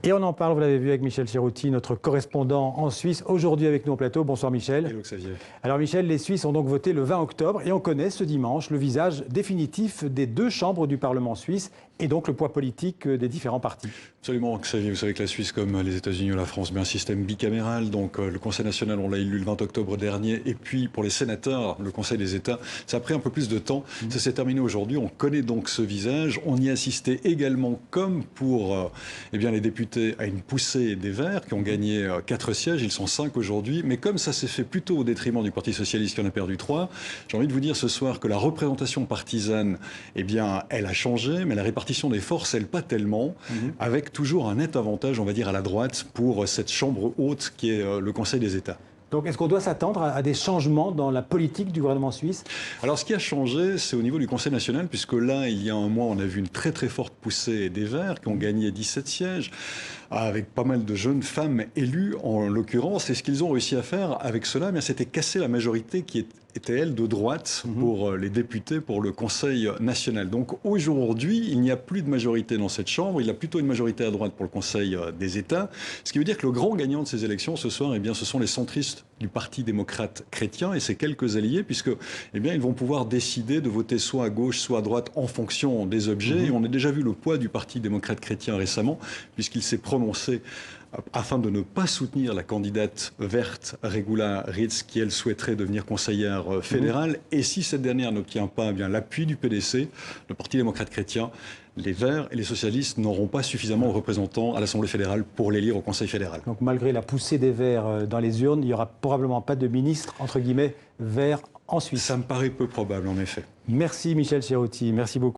Et on en parle, vous l'avez vu, avec Michel Cherouti, notre correspondant en Suisse, aujourd'hui avec nous au plateau. Bonsoir Michel. Hello Xavier. Alors Michel, les Suisses ont donc voté le 20 octobre et on connaît ce dimanche le visage définitif des deux chambres du Parlement suisse et donc le poids politique des différents partis. Absolument Xavier, vous savez que la Suisse, comme les États-Unis ou la France, met un système bicaméral. Donc le Conseil national, on l'a élu le 20 octobre dernier. Et puis pour les sénateurs, le Conseil des États, ça a pris un peu plus de temps. Ça s'est terminé aujourd'hui. On connaît donc ce visage. On y assistait également, comme pour les députés, à une poussée des Verts qui ont gagné 4 sièges. Ils sont 5 aujourd'hui. Mais comme ça s'est fait plutôt au détriment du Parti socialiste qui en a perdu 3, j'ai envie de vous dire ce soir que la représentation partisane, elle a changé, mais la répartition des forces, elle, pas tellement, avec toujours un net avantage, on va dire, à la droite pour cette chambre haute qui est le Conseil des États. Donc est-ce qu'on doit s'attendre à des changements dans la politique du gouvernement suisse? Alors ce qui a changé, c'est au niveau du Conseil national, puisque là, il y a un mois, on a vu une très très forte poussée des Verts qui ont gagné 17 sièges, avec pas mal de jeunes femmes élues en l'occurrence. Et ce qu'ils ont réussi à faire avec cela, c'était casser la majorité qui était, elle, de droite pour les députés, pour le Conseil national. Donc aujourd'hui, il n'y a plus de majorité dans cette Chambre, il y a plutôt une majorité à droite pour le Conseil des États, ce qui veut dire que le grand gagnant de ces élections ce soir, ce sont les centristes du Parti démocrate chrétien et ses quelques alliés, puisque ils vont pouvoir décider de voter soit à gauche, soit à droite en fonction des objets. Et on a déjà vu le poids du Parti démocrate chrétien récemment, puisqu'il s'est prononcé afin de ne pas soutenir la candidate verte Regula Ritz, qui elle souhaiterait devenir conseillère fédérale. Et si cette dernière n'obtient pas l'appui du PDC, le Parti démocrate chrétien, les Verts et les socialistes n'auront pas suffisamment de représentants à l'Assemblée fédérale pour l'élire au Conseil fédéral. Donc malgré la poussée des Verts dans les urnes, il n'y aura probablement pas de ministre, entre guillemets, vert en Suisse. Ça me paraît peu probable, en effet. Merci Michel Cherouti, merci beaucoup.